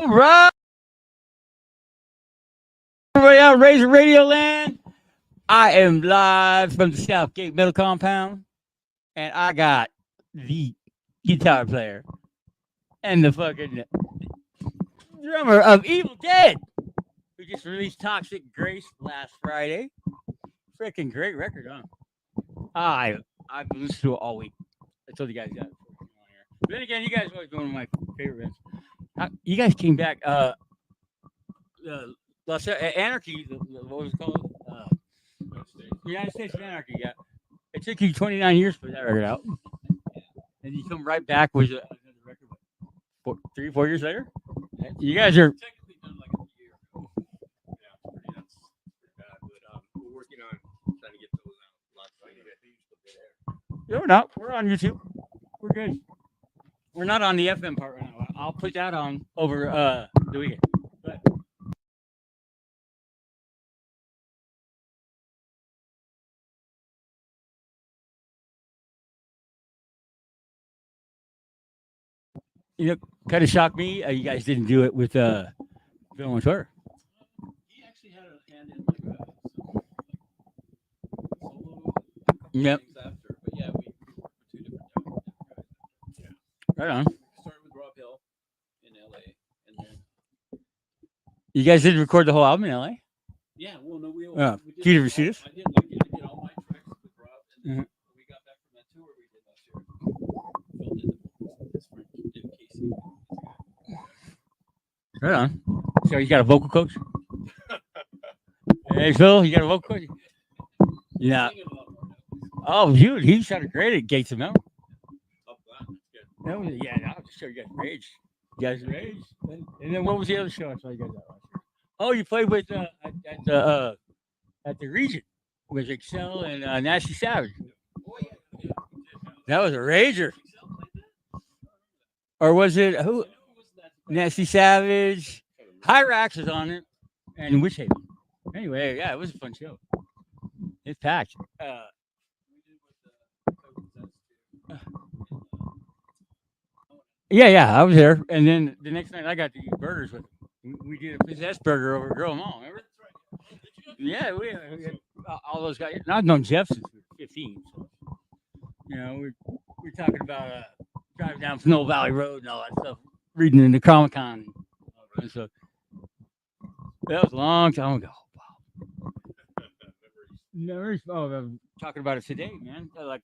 right. Everybody out, Razor Radio Land. I am live from the Southgate Middle Compound, and I got the guitar player and the fucking drummer of Evildead, who just released Toxic Grace last Friday. Freaking great record, huh? I've listened to it all week. I told you guys that. But then again, you guys are always been one of my favorite bands. You guys came back. Anarchy. What was it called? United States of Anarchy. Yeah, it took you 29 years to put that record out, and you come right back with another record. 4 years later. You guys are technically done like a year ago. Yeah, that's pretty bad. But we're working on trying to get those out. Lots of No, we're not. We're on YouTube. We're good. We're not on the FM part right now. I'll put that on over the weekend. But you know, kind of shocked me. You guys didn't do it with Bill on Twitter. He actually had a hand in like solo Yep. things after. But yeah, we were two different guys. Yeah. Right on. We started with Rob Hill in LA, and then You guys did record the whole album in LA? yeah, well, no, we Did did. you ever see this? I did all my tracks with Rob, and then when we got back from that tour we did last year, Phil did his friend did Casey. Right on. So you got a vocal coach? Hey Phil, you got a vocal coach? Yeah. Singing a lot more now. Oh, dude, he sounded great at Gates of Mountain. Up that, that's good. That was, yeah, I'll just show you guys rage. You guys rage. And then what was the other show I saw you guys at last year? Oh, you played with at the Region with Excel and Nasty Savage. Oh yeah, yeah. That was a rager. Excel played that? Or was it who? I know it was that. Nasty Savage. Hyrax was on it. And Witch Haven. Anyway, yeah, it was a fun show. It's packed. We did with Yeah, I was there. And then the next night I got to eat burgers with him. We did a possessed burger over at Grill Mall, remember? Yeah, we all those guys. I've known Jeff since we were 15. So, you know, we're talking about driving down Snow Valley Road and all that stuff, reading in the Comic Con. And so that was a long time ago. Wow. Memories. Oh, I'm talking about it today, man. Like,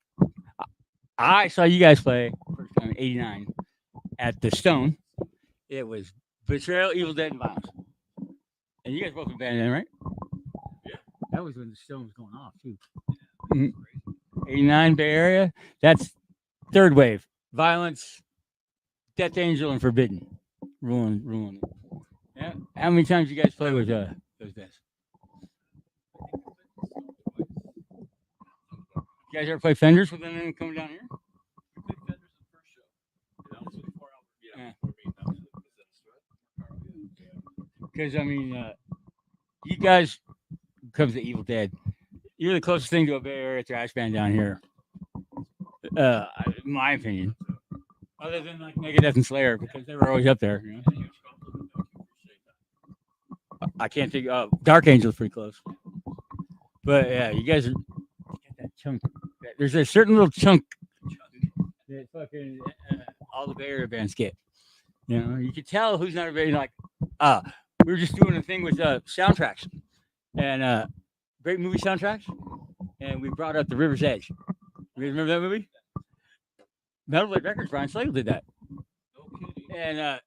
I saw you guys play first time in '89 at the Stone. It was Betrayal, Evildead, and Violence. And you guys both in band then, right? Yeah. That was when the Stone was going off, too. 89 Bay Area. That's third wave. Violence, Death Angel, and Forbidden. Ruling. Yeah. How many times you guys play with those bands? You guys ever play Fenders with them coming down here? We played Fenders the first show. That was before Albert. Yeah. Before me. That was the Possessed, right? Because, I mean, you guys, comes to Evildead, you're the closest thing to a Bay Area thrash band down here, in my opinion. Other than like Megadeth and Slayer, because they were always up there. You know? I can't think. Dark Angel's pretty close, but yeah, you guys got that chunk. There's a certain little chunk that fucking all the Bay Area bands get. You know, you can tell who's not very like. We were just doing a thing with soundtracks and great movie soundtracks, and we brought up The River's Edge. You guys remember that movie? Metal Blade Records, Brian Slagle did that. And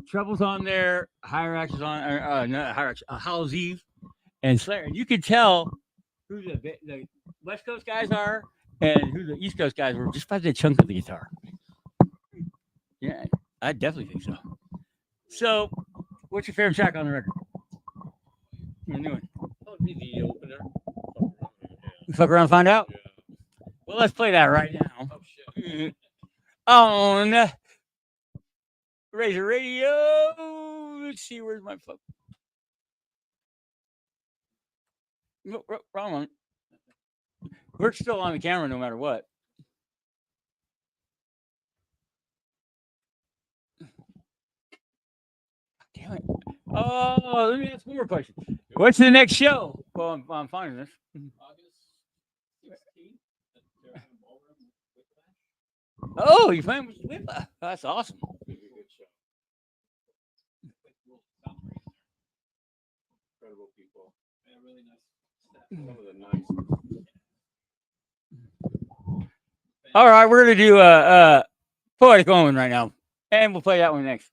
Trouble's on there, Hyrax is on, not Hyrax, Howl's Eve, and Slayer. And you could tell who the West Coast guys are and who the East Coast guys were just by the chunk of the guitar. Yeah, I definitely think so. So, what's your favorite track on the record? The new one. That would be the opener. Fuck around and find out? Yeah. Well, let's play that right now. Oh shit. On Razor Radio. Let's see, where's my phone? No, wrong one. We're still on the camera no matter what. Damn it. Oh, let me ask one more question. What's the next show? Well, I'm finding this. August 16th at the Ballroom with Oh, you playing with Whippa? That's awesome. It's gonna be a good show. Well, sounds great in there. Incredible people. Yeah, really nice staff. Some of the nicest. All right, we're gonna do Poetic Omen right now, and we'll play that one next.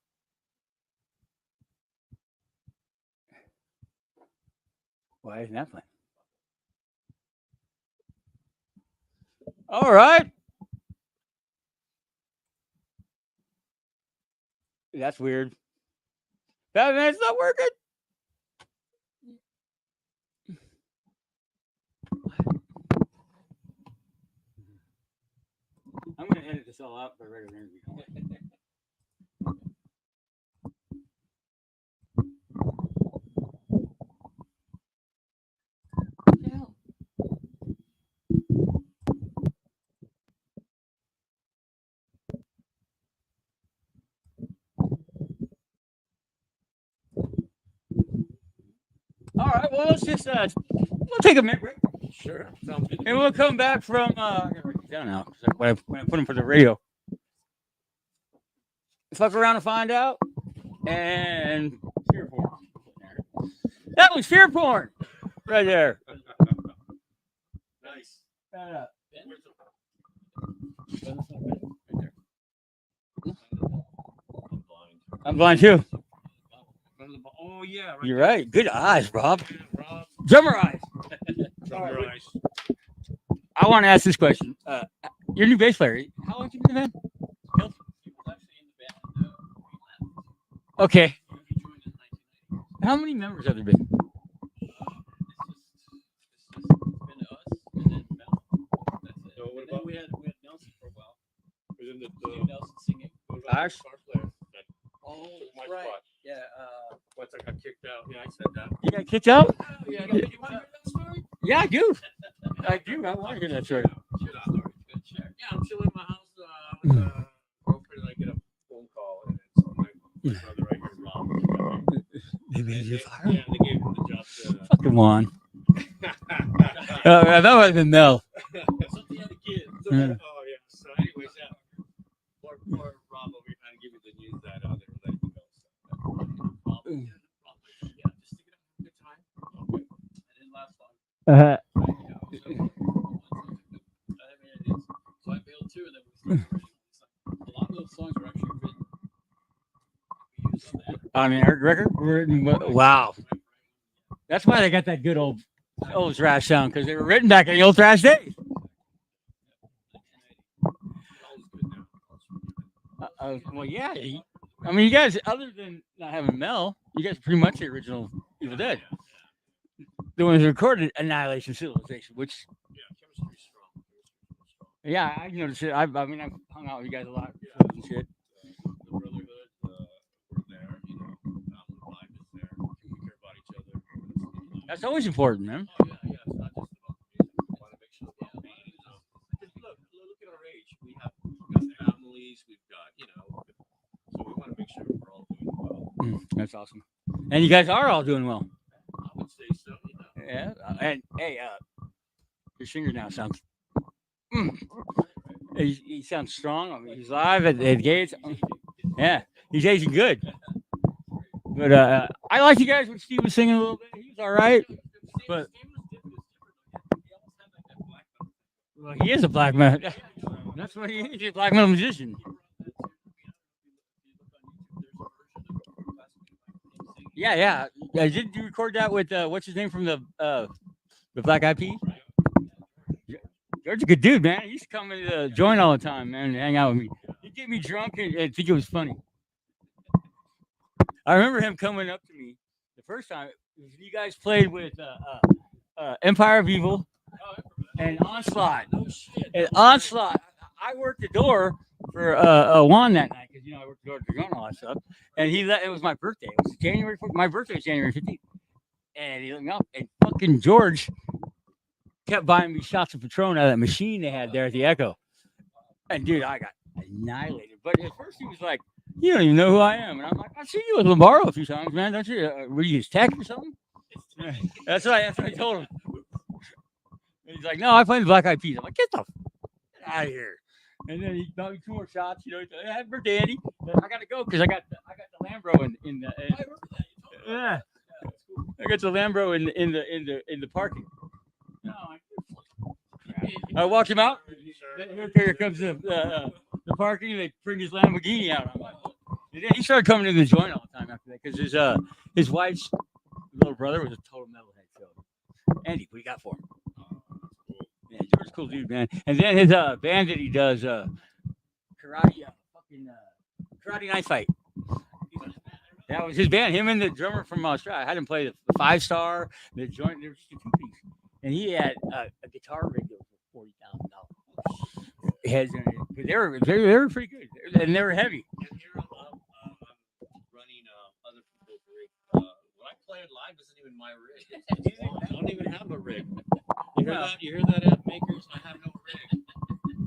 Why isn't that playing? All right. That's weird. Batman's not working. I'm gonna edit this all out for a regular interview. All right, well, let's just we'll take a minute break, Sure. Sounds good. and we'll come back from. I gotta write these down now 'cause when I put them for the radio. Fuck around and find out, and fear porn. That was fear porn, right there. Nice. Uh, I'm blind too. Oh yeah. You're right. Good eyes, Rob. Rob. Drummer eyes. Drummer eyes. I want to ask this question. You're a new bass player. How long have you been in the band? He was actually in the band. Okay. He joined in 1990. How many members have there been? It's been us and then Mel. That's it. So what And then about- we had Nelson for a while. Was in Steve Nelson singing. Ours? guitar player that Oh, took my right. spot. Yeah. Once I got kicked out. Yeah, I said that. You got kicked out? Yeah. You want to hear that story? Yeah, I do. I do. I want to hear that story. Good story. Good share. Yeah, I'm chilling in my house with girlfriend, and I get a phone call, and it's my brother right here, Rob. They made you Yeah, fire? they gave him the job to. Fucking on. That might have been Mel. Something had a kid. So, Yeah. oh yeah. So, anyways, yeah. Poor Rob over here trying to give me the news that they were letting me go. So, Yeah, just stick it out. Good time. okay. It didn't last long. Uh, So I bailed too, and then we started writing. A lot of those songs were actually written. We used on that. on the Eric record? Wow. That's why they got that good old thrash sound, because they were written back in the old thrash days. All is good now. Well, yeah. I mean, you guys, other than not having Mel, you guys are pretty much the original Evil Dead. The ones who recorded Annihilation Civilization, which, Yeah, chemistry's strong. Chemistry's strong. yeah, I noticed it. I've hung out with you guys a lot. And shit. The brotherhood, we're there. You know, the vibe is there. We care about each other. That's always important, man. Oh yeah, it's not just about the music. We want to make sure. Because look at our age. We've got families. We've got, so we want to make sure we're all doing well. That's awesome. And you guys are all doing well. I would say so. Yeah. And hey, your singer now sounds. He sounds strong. I mean, he's live at the gates. Yeah, he's aging good. But I like you guys when Steve was singing a little bit. He was all right. But well, he is a black man. That's what he is. He's a black metal musician. Yeah. Did you record that with what's his name from the Black Eyed Peas? George's a good dude, man. He used to come to the joint all the time, man, and hang out with me. He'd get me drunk and think it was funny. I remember him coming up to me the first time. You guys played with Empire of Evil and Onslaught. And Onslaught. I worked the door for Juan that night because I worked the door to and all that stuff. And it was my birthday. It was January 4th. My birthday was January 15th. And he let me up, and fucking George kept buying me shots of Patron out of that machine they had there at the Echo. And dude, I got annihilated. But at first he was like, "You don't even know who I am," and I'm like, I've seen you with Lombardo a few times, man. Don't you? Were you his tech or something? Yeah. That's what I told him. And he's like, no, I play the Black Eyed Peas. I'm like, get the out of here. And then he got me 2 more shots. You know, he's like, happy birthday, Andy. I gotta go because I got the Lambro in the. I remember that. You told me Yeah, about that. Yeah, that's cool. I got the Lambro in the parking. No, I walked him out. Here comes the parking. They bring his Lamborghini out. I'm like, and then he started coming to the joint all the time after that because his wife's little brother was a total metalhead. So, Andy, what do you got for him? Yeah, George's a cool dude, man. And then his band that he does karate, karate night fight. That was his band. Him and the drummer from Australia. I had him play the 5-star, the joint. There was just a 2-piece, and he had a guitar rig that was $40,000. Heads in it. They were pretty good, and they were heavy. And here I'm running other people's rig. When I play it live, isn't even my rig. I don't even have a rig. You hear that? You hear that, app makers? I have no rig.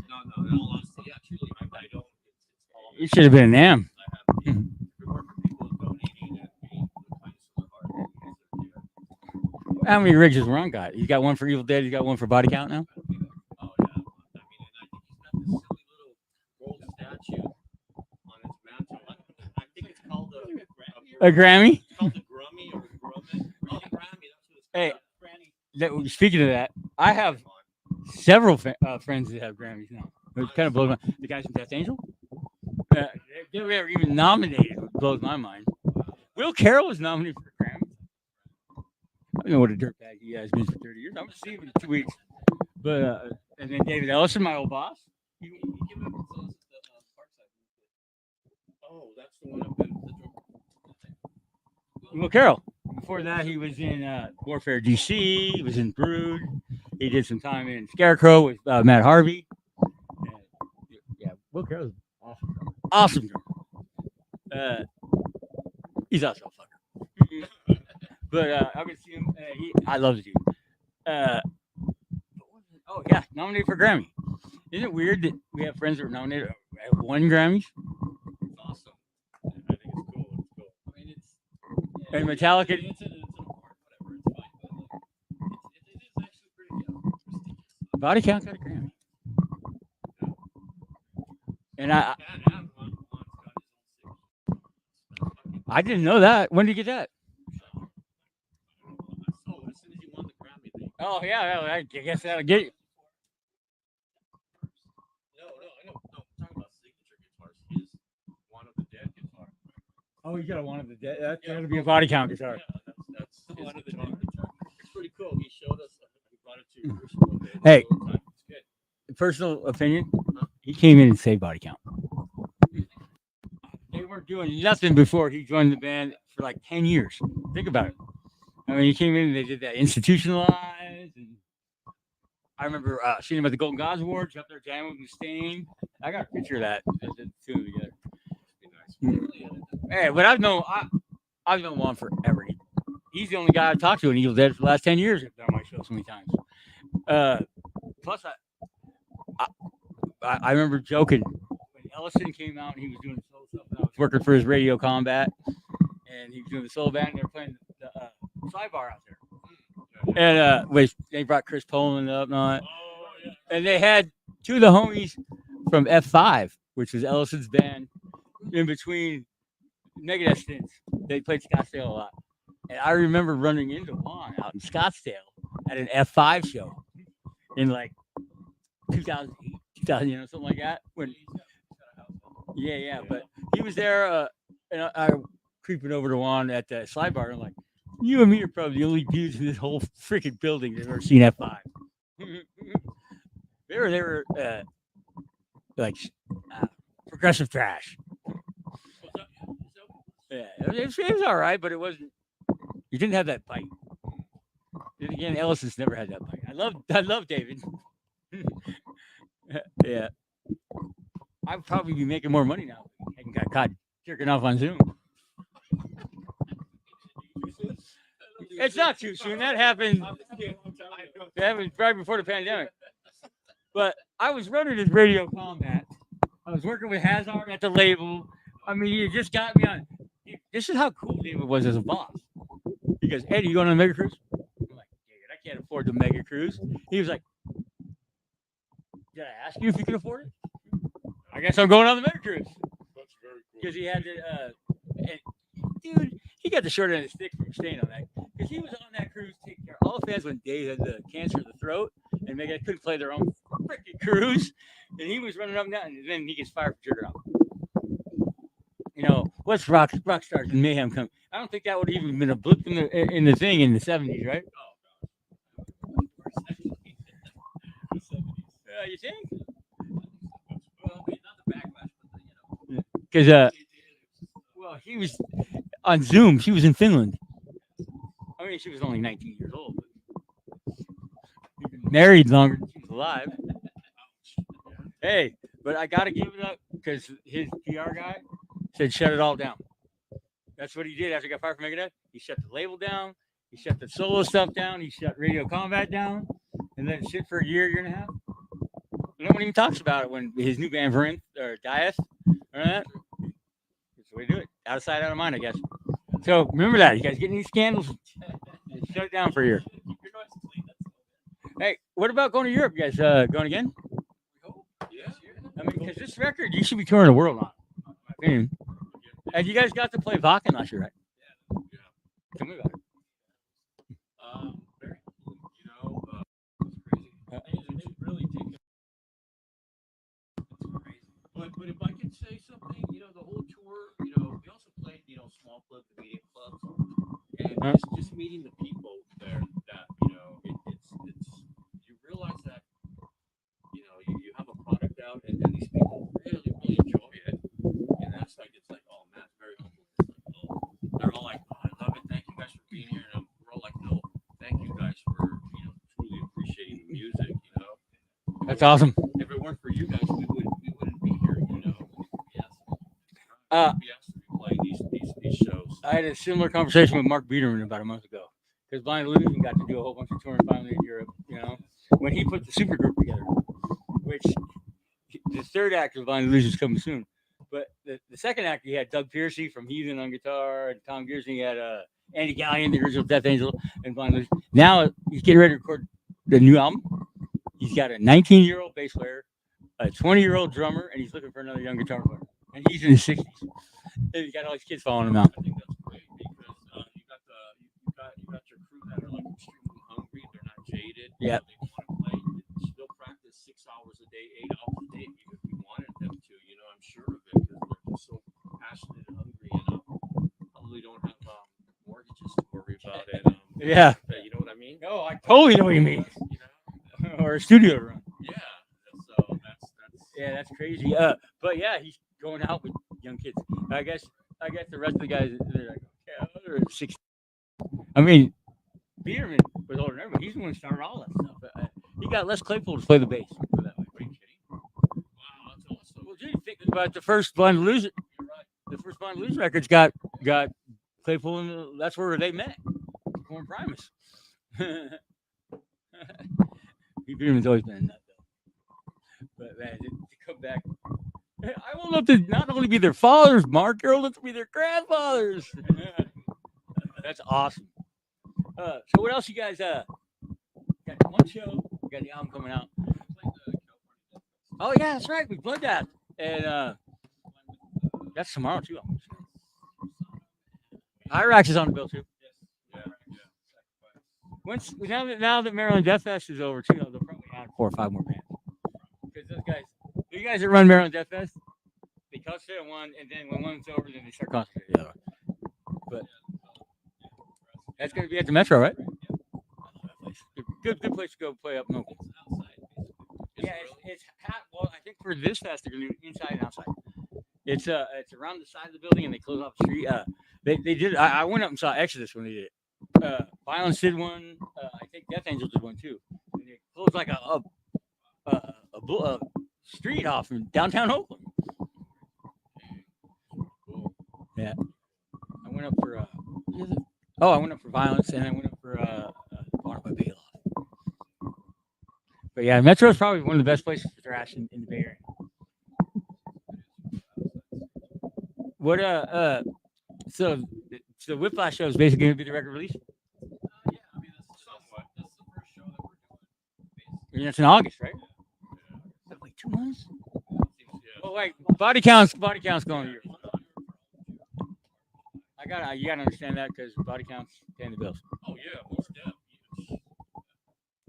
No. In all honesty, yeah, truly, I don't. It's all. You should have been an AM. I have. Yeah. Reward for people donating and being the kindness of their heart. How many rigs has Ron got? He's got one for Evildead. He's got one for Body Count now. Oh yeah. I mean, and I think he's got this silly little gold statue on his mantle. I think it's called A Grammy. It's called the Grummy or Grumman. Oh, the Grammy. That's what it's called. Hey. Granny. Speaking of that, I have several friends that have Grammys now. It kind of blows my. The guys from Death Angel. They were even nominated. It blows my mind. Will Carroll was nominated for a Grammy. I don't know what a dirtbag he has been for 30 years. I'm gonna see him in 2 weeks. But and then David Ellison, my old boss. He came up with those at the Parkside. Oh, that's the one up in the Will Carroll. Before that, he was in Warfare DC. He was in Brood. He did some time in Scarecrow with Matt Harvey. Yeah, Will Carroll's awesome. Awesome drummer. He's also a fucker. But I'm gonna see him. I love the dude. Oh yeah, nominated for Grammy. Isn't it weird that we have friends that were nominated have won Grammys? It's awesome. I think it's cool. It's cool. I mean, it's. Yeah, And Metallica. It's an award, whatever. It's fine, but like, it is actually pretty prestigious. Body Count got a Grammy. And I didn't know that. When did you get that? Oh, as soon as you won the Grammy thing. Oh yeah, I guess that'll get you. No, I know. No, I'm talking about signature guitars. His One of the Dead guitar. Oh, you got one of the dead. That's gonna be a Body Count guitar. Yeah, that's One of the Dead guitar. It's pretty cool. He showed us. He brought it to Crucible one day. Hey. It's good. Personal opinion, he came in and saved Body Count. They weren't doing nothing before he joined the band for like 10 years. Think about it. I mean, he came in and they did that Institutionalized. And I remember seeing him at the Golden Gods Awards up there jamming with Mustaine. I got a picture of that. The two of them together. Hey, but I've known Juan forever. He's the only guy I've talked to in Evildead for the last 10 years. I've done my show so many times. Plus, I remember joking when Ellison came out and he was doing the solo stuff. And I was working for his Radio Combat, and he was doing the solo band. And they were playing the sidebar out there, and they brought Chris Poland up and all that. Oh, yeah. And they had two of the homies from F5, which was Ellison's band, in between Megadeth stints. They played Scottsdale a lot, and I remember running into Juan out in Scottsdale at an F5 show in like 2008. 2000, something like that. When, yeah. But he was there, and I creeping over to Juan at the slide bar. And I'm like, you and me are probably the only dudes in this whole freaking building that have ever seen F5. they were like progressive trash. Yeah, it was all right, but it wasn't. You didn't have that bite. Then again, Ellison's never had that bite. I love David. Yeah, I'd probably be making more money now. I got caught jerking off on Zoom. It's not too soon. That happened right before the pandemic. But I was running his Radio Combat. I was working with Hazard at the label. I mean, he just got me on. this is how cool David was as a boss. He goes, Eddie, you going on a mega cruise? I'm like, David, I can't afford the mega cruise. He was like, did I ask you if you could afford it? I guess I'm going on the mega cruise. That's very cool. Because he had to, and, dude, he got the short end of the stick from staying on that. Because he was on that cruise taking care of all the fans when Dave had the cancer of the throat and they couldn't play their own freaking cruise. And he was running up and down, and then he gets fired for jerking off. You know, what's rock stars and mayhem come? I don't think that would have even been a blip in the thing in the 70s, right? You think? Well, I mean, not the backlash, but the, Because well, he was on Zoom. She was in Finland. I mean, she was only 19 years old. But he'd been married longer than she was alive. Hey, but I gotta give it up because his PR guy said shut it all down. That's what he did after he got fired from Megadeth. He shut the label down. He shut the solo stuff down. He shut Radio Combat down, and let it sit for a year and a half. No one even talks about it when his new band Verinth or Dieth. Remember that? That's the way to do it. Out of sight, out of mind, I guess. So remember that. You guys getting these scandals? Shut it down for a year. Keep your noise clean. That's Hey, what about going to Europe? You guys going again? yeah. I mean, because this record, you should be touring the world on. In my opinion. And you guys got to play Vakken last year, right? Yeah. Tell me about it. Very cool. You know, it's crazy. They really take it. It's crazy. But if I could say something, you know, the whole tour, you know, we also played, you know, small clubs, medium clubs, and just meeting the people there. That you know, it's you realize that you know you have a product out, and these people really enjoy it, and that's like it's like oh man, it's very humble. It's like, oh, they're all like, oh, I love it, thank you guys for being here, and we're all like, no, thank you guys for you know truly appreciating the music, you know. That's awesome. If it weren't for you guys, we wouldn't be here, you know. Yes. We have to be playing these shows. I had a similar conversation with Mark Biederman about a month ago because Blind Illusion got to do a whole bunch of touring finally in Europe. You know, when he put the super group together, which the third act of Blind Illusion is coming soon. But the second act, he had Doug Piercy from Heathen on guitar, and Tom Gearsing. He had Andy Gallion, the original Death Angel, and Blind Illusion. Now he's getting ready to record the new album. He's got a 19-year-old bass player, a 20-year-old drummer, and he's looking for another young guitar player. And he's in his 60s. And he's got all these kids following him out. I think that's great because you got your crew that are like extremely hungry. They're not jaded. Yeah. They want to play. Still practice 6 hours a day, 8 hours a day if you wanted them to. You know, I'm sure of it because they're just so passionate and hungry and probably don't have mortgages to worry about it. Yeah. You know what I mean? Oh, I totally know what you mean. You know? Or a studio to run. Yeah. So that's. Yeah, that's crazy. But yeah, he's going out with young kids. I guess the rest of the guys they're like, yeah, they're 60. I mean, Biederman was older than everybody. He's the one who started all that stuff. He got Les Claypool to play the bass. Put it that way. Are you kidding? Wow, that's awesome. Well, dude, think about the first Blind Illusion. You're right. The first Blind Illusion records got Claypool, and that's where they met. Corn Primus. Biederman's always been a nut, though. But man, to come back. I will love to not only be their fathers, Mark, you're old enough to be their grandfathers. That's awesome. So what else you guys got one show, we got the album coming out. Oh yeah, that's right. We played that. And that's tomorrow too. Hyrax is on the bill too. Now that Maryland Death Fest is over too, they'll probably add 4 or 5 more bands. Because those guys, you guys that run Maryland Death Fest, they concentrate on one, and then when one's over, then they start concentrating on the other. But that's going to be at the Metro, right? Good place to go play up in Oakland. Yeah, it's well, I think for this fest they're going to do inside and outside. It's around the side of the building, and they close off the street. They did. I went up and saw Exodus when they did it. Violence did one. I think Death Angel did one too. And they closed like a street off in downtown Oakland. Yeah, I went up for Violence, and I went up for Barnum by Bailoff. But yeah, Metro is probably one of the best places for thrash in the Bay Area. What So the Whiplash show is basically going to be the record release. Yeah, I mean that's the first show that we're doing. And it's in August, right? Wait, 2 months? Oh wait, body counts going here. You gotta understand that because body counts paying the bills. Oh yeah, most definitely.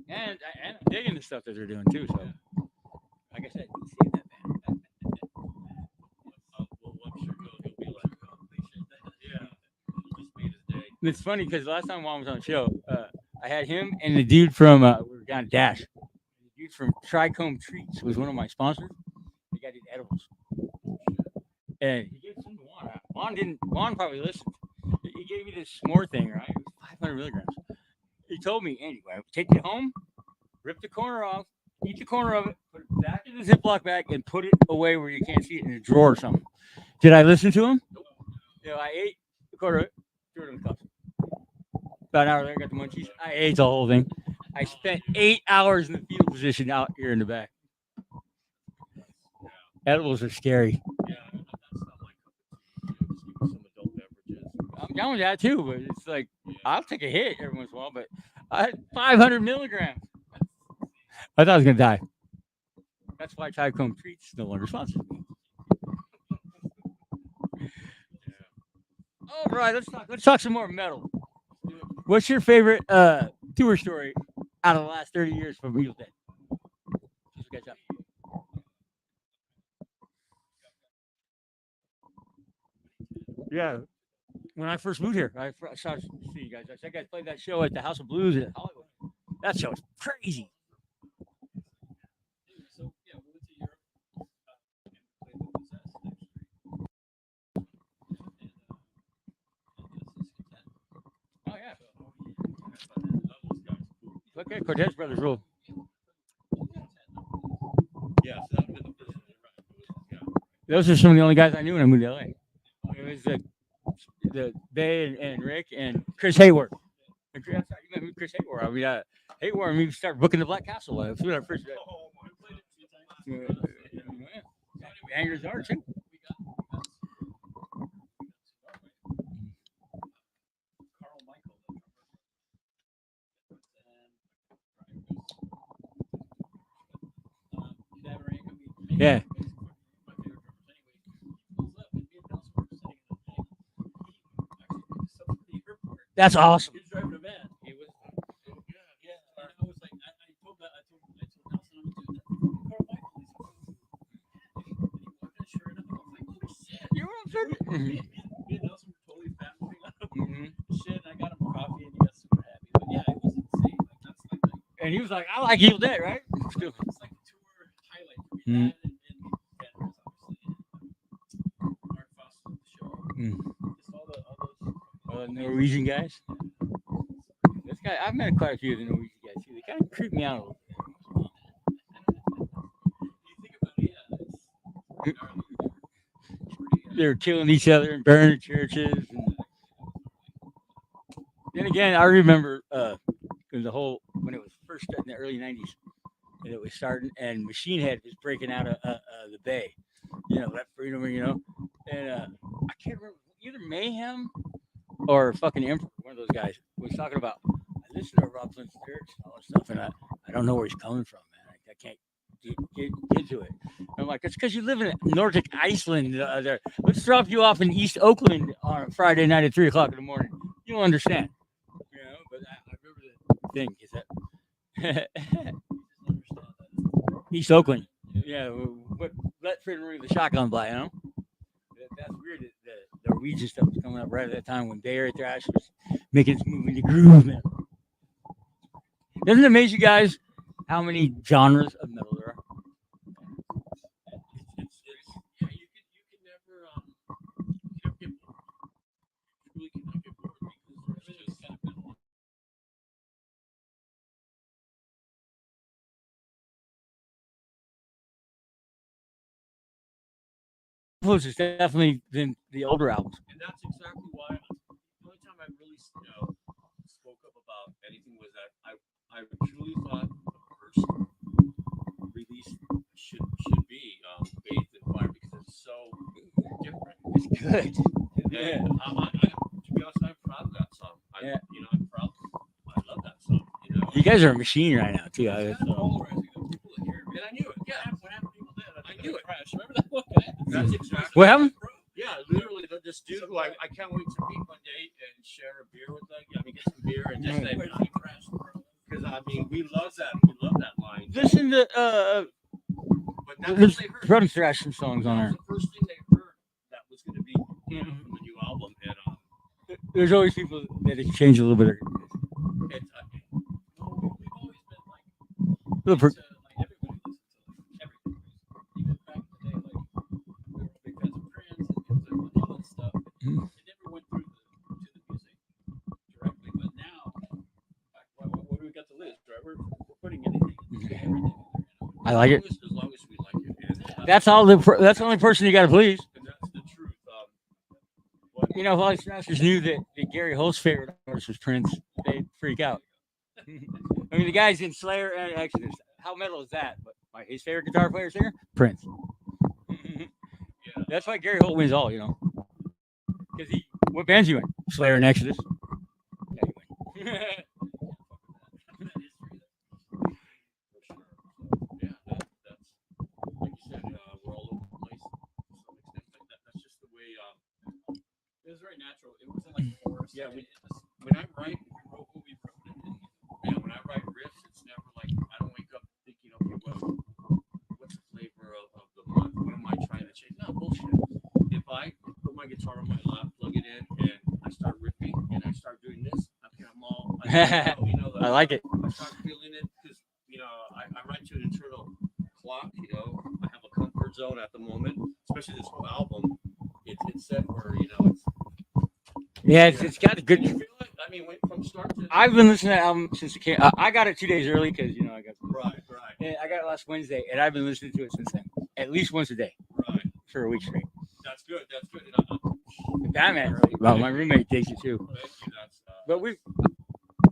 And I'm digging the stuff that they're doing too. So, like I said, save that man. Well, I'm sure he'll be like, oh, appreciate that. Yeah, he just made his day. It's funny because last time Juan was on the show, I had him and the dude from we were down at Dash. The dude from Trichome Treats was one of my sponsors. The guy did edibles, and he gave some to Juan. Juan probably listened. He gave me this s'more thing, right? It was 500 milligrams. He told me, anyway, take it home, rip the corner off, eat the corner of it, put it back in the Ziploc bag, and put it away where you can't see it in a drawer or something. Did I listen to him? Nope. I ate the quarter of it, threw it in the cup. About an hour later, got the munchies. I ate the whole thing. I spent 8 hours in the fetal position out here in the back. Edibles are scary. Yeah, that's not my cup of tea. Just give me some adult beverages. I'm down with that too, but it's like I'll take a hit every once in a while. But I had 500 milligrams. I thought I was gonna die. That's why Trichome Treats no longer sponsors me. All right, let's talk some more metal. What's your favorite tour story out of the last 30 years from Evildead? Just catch up. Yeah, when I first moved here, I saw see you guys. I think I played that show at the House of Blues in Hollywood. That show was crazy. So yeah, we went to Europe and played with Possessed next year. Oh yeah. Okay, Cortez Brothers rule. Yeah, so that would be the first one. Right. Those are some of the only guys I knew when I moved to LA. It was the Bay and Rick and Chris Hayward. And Chris, you met Chris Hayward. I mean, Hayward and me started booking the Black Castle. It was when I first. Hangers are too. Yeah. That's awesome. He was driving a van. He was. Yeah. And I was like, I told Nelson, Carl Michael. And he walked in, sure enough, I was like, holy shit. You know what I'm saying? Me and Nelson were totally fanboying. Shit, and I got him coffee, and he got super happy. But yeah, it was insane. Like that's like. And he was like, I like Evildead, right? It's like a tour highlight for me. That and Fenris, obviously. Mark Foster at the show. Just all those. Norwegian guys. This guy, I've met quite a few of the Norwegian guys too. They kind of creep me out a little bit. You think about it, yeah, it's gnarly. They're killing each other and burning churches. And then again, I remember when it was first in the early '90s, and it was starting, and Machine Head was breaking out of the Bay, Left Freedom, and I can't remember either Mayhem or fucking Emperor, one of those guys was talking about. I listen to Rob Flint's lyrics and all that stuff, and I don't know where he's coming from, man. I can't get to it. I'm like, it's because you live in Nordic Iceland. There, let's drop you off in East Oakland on a Friday night at 3:00 in the morning. You'll understand, But I remember the thing is that East Oakland, yeah. Let freedom ring the shotgun blast, That's weird. The Norwegian stuff was coming up right at that time when Bay Area thrash was making its move into groove metal. Doesn't it amaze you guys how many genres of metal there are? Yeah, you can never get bored. You really cannot get bored because there's just kind of been a lot. Influence has definitely been the older albums. And that's exactly why the only time I really spoke up about anything was that I truly thought the first release should be Bathed in Fire because it's so different. It's good. Yeah. To be honest, I'm proud of that song. Yeah. I'm proud. I love that song. You guys are a machine right now, too. It's kind of polarizing though. People that hear it, And I knew it. Yeah. what happened to people dead? I knew it. Crash. Remember that one guy? That's exactly. What happened? Yeah, literally, this dude who I can't wait to meet one day and share a beer with them. I mean, get some beer and just say, because I mean, we love that. We love that line. Listen to But that's there's what they heard. Front Thrash some songs on That there. was the first thing they heard that was going to be from the new album. And There's always people that exchange a little bit. it's, We've always been like, Little per- into, like everybody listens to like everything. Even back in the day, like we were big fans of Prince and all that stuff. Mhm. It never went through to the music directly, but now, what do we got to lose? Right? We're putting anything, everything. I like it. as long as we like it. And, That's that's the only person you got to please. and that's the truth. You know, if all these thrashers knew that Gary Holt's favorite artist was Prince, they'd freak out. I mean, the guy's in Slayer and Exodus. How metal is that? But his favorite guitar player singer, Prince. That's why Gary Holt wins all, you know. Because what bands you in? Slayer and Exodus. Yeah, you win. Yeah, that's like you said, we're all over the place to some extent. But that's just the way. It was very natural. It wasn't like forced. Yeah, It was, when I write, we wrote what we wrote. when I write riffs, it's never like I don't wake up thinking, okay, what's the flavor of the month? What am I trying to change? No bullshit. If I put my guitar on my lap, plug it in, and I start ripping, and I start doing this, okay, I'm all. I like it. I start feeling it because I write to an internal clock. I have a comfort zone at the moment, especially this whole album. It's set where it's. Yeah, it's got a Did good. you feel it? I mean, from start to. I've been listening to that album since it came. I got it 2 days early because I got. Right. Yeah, I got it last Wednesday, and I've been listening to it since then, at least once a day Right. for a week straight. That's good. And Batman, really. Well, my roommate takes it too. thank you. That's. But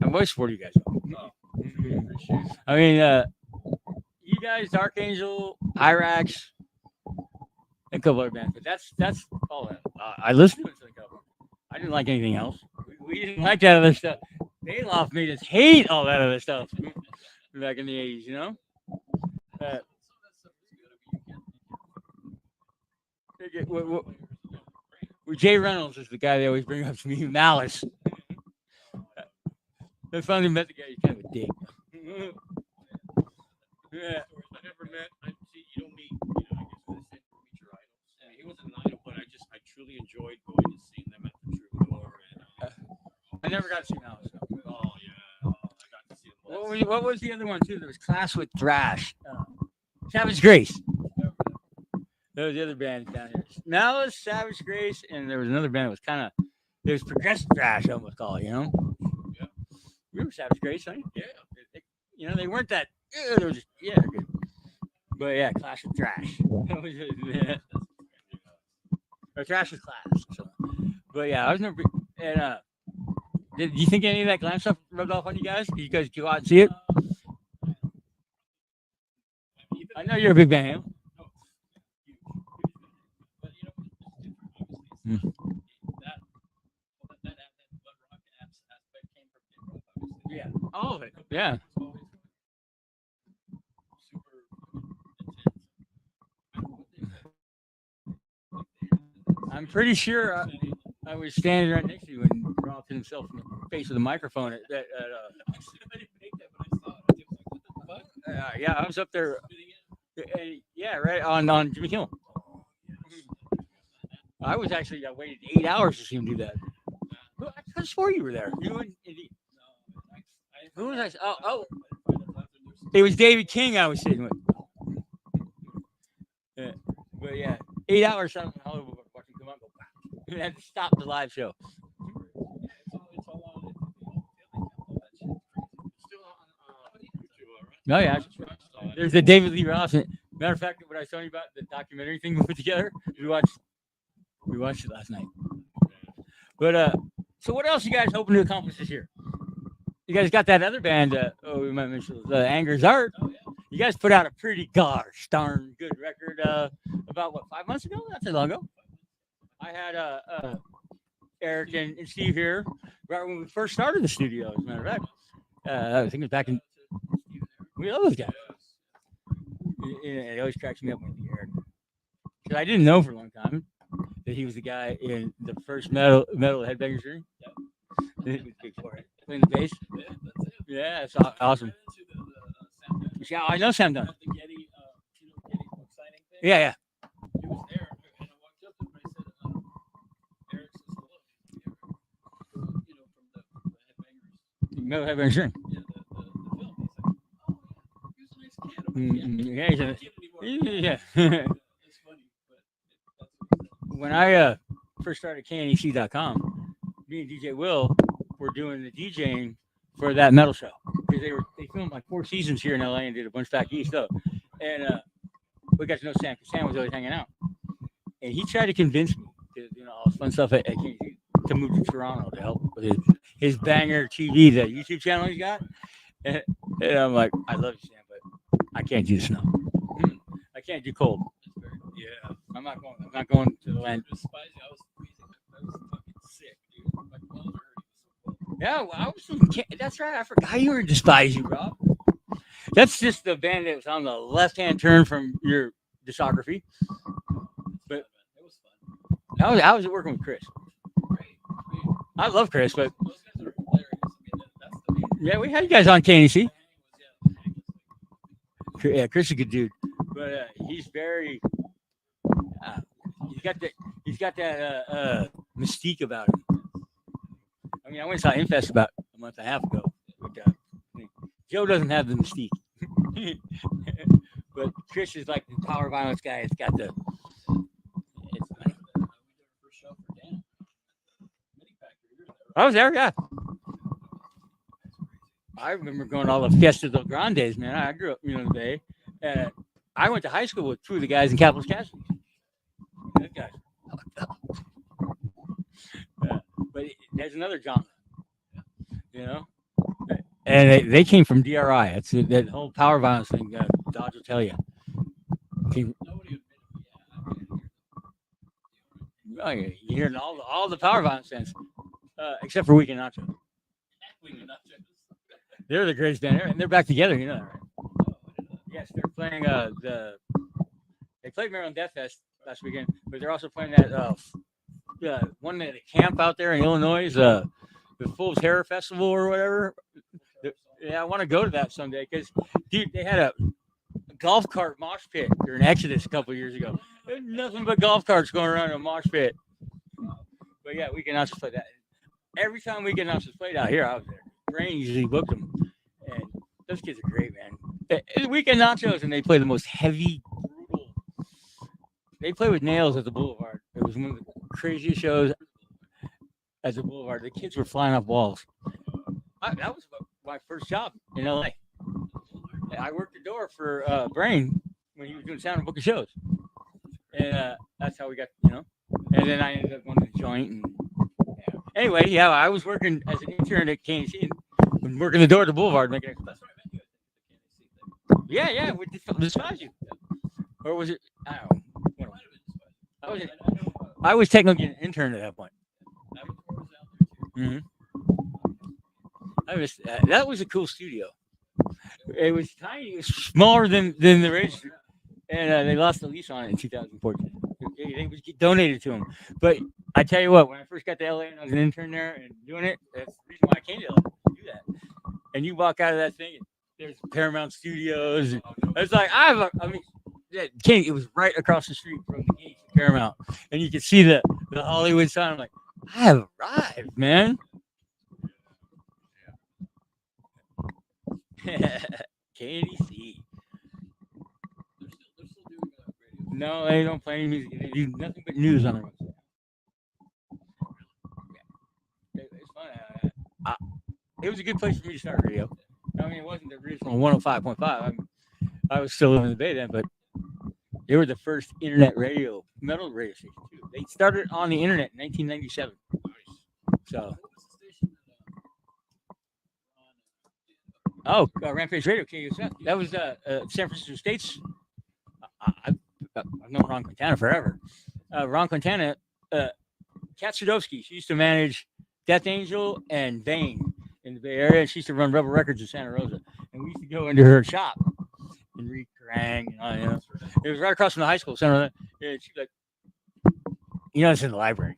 I'm always for you guys. We appreciate it. I mean, you guys, Dark Angel, Hyrax, and a couple other bands, but that's all that. I listened to it a couple. I didn't like anything else. We didn't like that other stuff. Bailoff made us hate all that other stuff back in the 80s, you know? Some of that stuff is good. I mean, you can't. Jay Reynolds is the guy they always bring up to me, Malice. I finally met the guy, he's kind of a dick. Yeah. I never met. You don't meet. I guess they say meet your idols. I mean, he wasn't an idol, but I truly enjoyed going to see them at the Troubadour. And I never got to see Malice. oh yeah, I got to see them. What was the other one, too? There was Class with Thrash. Savage Grace. That was the other band down here. Malice, Savage Grace, and there was another band that was kind of, there was progressive thrash, I almost call it, Yeah. Remember Savage Grace, right? Yeah. They weren't that, they were just, they're good. But yeah, Clash with Thrash. That was it, or Thrash with Clash. So. But yeah, I was never, and did you think any of that glam stuff rubbed off on you guys? Did you guys go out and see it? I know you're a big fan. But it's different, obviously. That rock aspect came from hip hop, obviously. Yeah, all of it. Yeah. It's always super intense. I'm pretty sure I was standing right next to you when Roth hit himself in the face with a microphone at I didn't make that, but I saw it. I was like, what the fuck? yeah, I was up there. Yeah, right on Jimmy Kimmel. I was actually I waited 8 hours to see him do that. I could have swore you were there. You and who was I? Oh, it was David King I was sitting with. Yeah, but yeah, 8 hours out in Hollywood watching come up. We had to stop the live show. Oh yeah, there's the David Lee Roth. Matter of fact, what I was telling you about the documentary thing we put together, we watched it last night. But so what else you guys hoping to accomplish this year? You guys got that other band? We might mention the Anger's Art. You guys put out a pretty gosh darn good record about 5 months ago? Not too long ago. I had Eric and Steve here right when we first started the studio. As a matter of fact, I think it was back in. We love those guys. It always cracks me up when Eric, because I didn't know for a long time that he was the guy in the first metal headbangers ring. He was big for it. Playing the bass. Yeah, it's awesome. Yeah, I know Sam Dunn. The Getty, Getty book signing thing. Yeah, yeah. He was there, and I walked up to him and I said, Eric says hello. From the Headbangers. Metal headbangers ring. Yeah, the film. He's like, oh, yeah, he was a nice kid. I'm like, Yeah, he's not a, a kid anymore. yeah. It's funny, but that's what he said. When I first started knec.com, me and DJ Will were doing the DJing for that metal show because they filmed like 4 seasons here in LA and did a bunch back east though, and we got to know Sam because Sam was always hanging out, and he tried to convince me to all this fun stuff at KNC to move to Toronto to help with his banger TV, the YouTube channel he's got, and I'm like, I love you, Sam, but I can't do snow. I can't do cold. Yeah, I'm not going to the land. I was freezing. I was fucking sick, dude. My clothes were hurting. Yeah, well, I was. That's right. I forgot you were in Despise You, Rob. That's just the band that was on the left-hand turn from your discography. But It was fun. I was working with Chris. Great. I love Chris, but Those guys are hilarious. I mean, that's the main yeah, we had you guys on KNC. thing. Yeah, Chris is a good dude, but he's very. He's got that mystique about him. I mean, I went and saw Infest about a month and a half ago. But, Joe doesn't have the mystique, but Chris is like the power violence guy. It's got the. It's like, We did our first show for Dan. Mini Factory. You were there, right? I was there, yeah. I remember going to all the Fiesta del Grandes, man. I grew up, in the Bay. And I went to high school with 2 of the guys in Capital's Casualties. Those guys. But there's another genre, and they came from DRI. It's that whole power violence thing. Dodge will tell you. Nobody admitted. Oh, yeah, you hear all the power violence fans, except for Weekend Nacho. They're the greatest band ever, and they're back together. You know that, right? Yes, they're playing they played Maryland Death Fest last weekend, but they're also playing that one at a camp out there in Illinois, the Fool's Terror Festival or whatever. Yeah, I want to go to that someday because, dude, they had a golf cart mosh pit during Exodus a couple of years ago. There's nothing but golf carts going around in a mosh pit. But yeah, Weekend Nachos played that. Every time Weekend Nachos played out here, I was there. Rain usually booked them, and those kids are great, man. Weekend Nachos, and they play the most heavy, brutal. They play with nails at the Boulevard. It was one of the craziest shows at the Boulevard. The kids were flying off walls. That was my first job in LA. I worked the door for Brain when he was doing sound and booking shows, and that's how we got, And then I ended up going to the joint. And anyway, yeah, I was working as an intern at KNC and working the door at the Boulevard, making. That's where I met you at the KNC thing. Yeah, with Despise You, or was it? I don't know. It might have been Despise. I was technically an intern at that point. Avatar was out there too. That was a cool studio. It was tiny. It was smaller than the register, and they lost the lease on it in 2014. It was donated to them. But I tell you what, when I first got to LA and I was an intern there and doing it, that's the reason why I came to LA to do that. And you walk out of that thing, and there's Paramount Studios. And it's like it was right across the street from the gates of Paramount, and you could see the Hollywood sign. I'm like, I have arrived, man. KNC. They're still doing radio. No, they don't play any music. They do nothing but news on their website. Yeah. It's fun. It was a good place for me to start radio. I mean, it wasn't the original 105.5. I was still living in the Bay then, but they were the first internet metal radio station too. They started on the internet in 1997. So. Oh, Rampage Radio, KUSF. That was San Francisco State's. I've known Ron Quintana forever. Ron Quintana Kat Sadowski. She used to manage Death Angel and Vane in the Bay Area. And she used to run Rebel Records in Santa Rosa. And we used to go into her shop and read Kerrang. And all, you know. It was right across from the high school, Santa Rosa. And she's like, you know, it's in the library.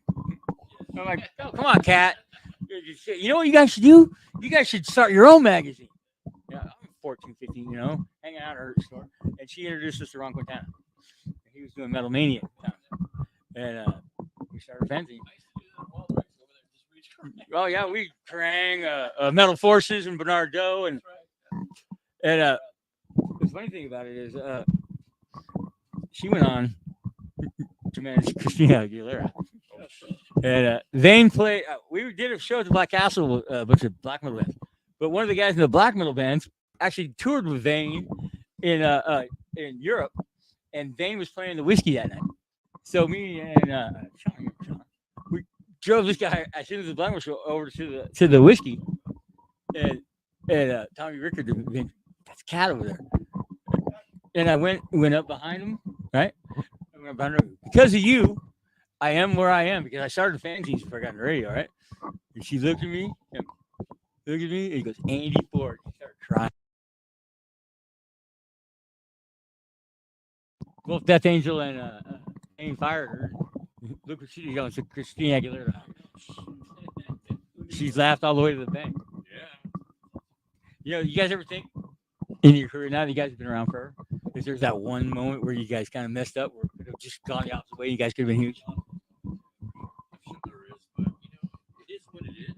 I'm like, oh, come on, Kat. You know what you guys should do? You guys should start your own magazine. Yeah, I'm 14, 15, you know, hanging out at her store. And she introduced us to Ron Quintana. He was doing Metal Mania at the time. And we started fanzine. Oh, yeah, we Kerrang, Metal Forces and Bernard Doe. And the funny thing about it is she went on to manage Christina Aguilera. And Vane played. We did a show at the Black Castle with a bunch of black metal bands. But one of the guys in the black metal bands actually toured with Vane in Europe, and Vane was playing the Whiskey that night. So me and Sean, we drove this guy as soon as the black metal show over to the Whiskey, and Tommy Rickard, that's a cat over there. And I went up behind him, right? I went behind him. Because of you, I am where I am because I started fanzines before I got on the radio, right? And she looked at me, and he goes, Andy Ford. She started crying. Both Death Angel and Amy fired her. Look what she did. It's Christina Aguilera. She's laughed all the way to the bank. Yeah. You know, you guys ever think in your career now that you guys have been around forever, is there's that one moment where you guys kind of messed up, where it could have just gone the opposite way, you guys could have been huge? I'm sure there is, but it is what it is.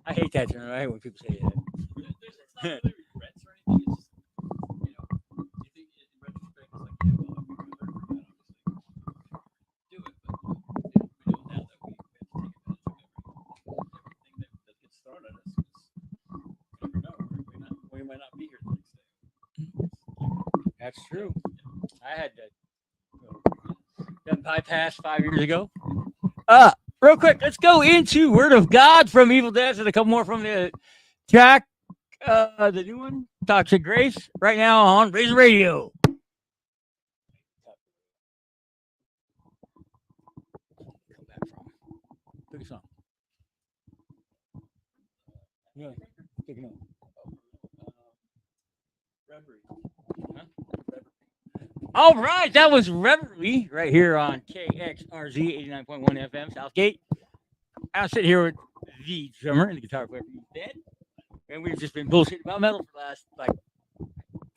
I hate that term. I hate when people say that. It's not really regrets or anything. It's just, you think in retrospect, it's like, yeah, well, we could have learned from that, obviously. Do it, but we know now that we have to take advantage of everything that gets thrown at us. You never know. We might not be here the next day. That's true. I had that bypass 5 years ago. Real quick, let's go into Word of God from Evildead and a couple more from the track. The new one, Toxic Grace, right now on Razor Radio. Pick a song. Yeah, pick it up. Reverie. All right, that was Reverie right here on KXRZ 89.1 FM Southgate. I'm sitting here with the drummer and the guitar player from Evildead, and we've just been bullshitting about metal for the last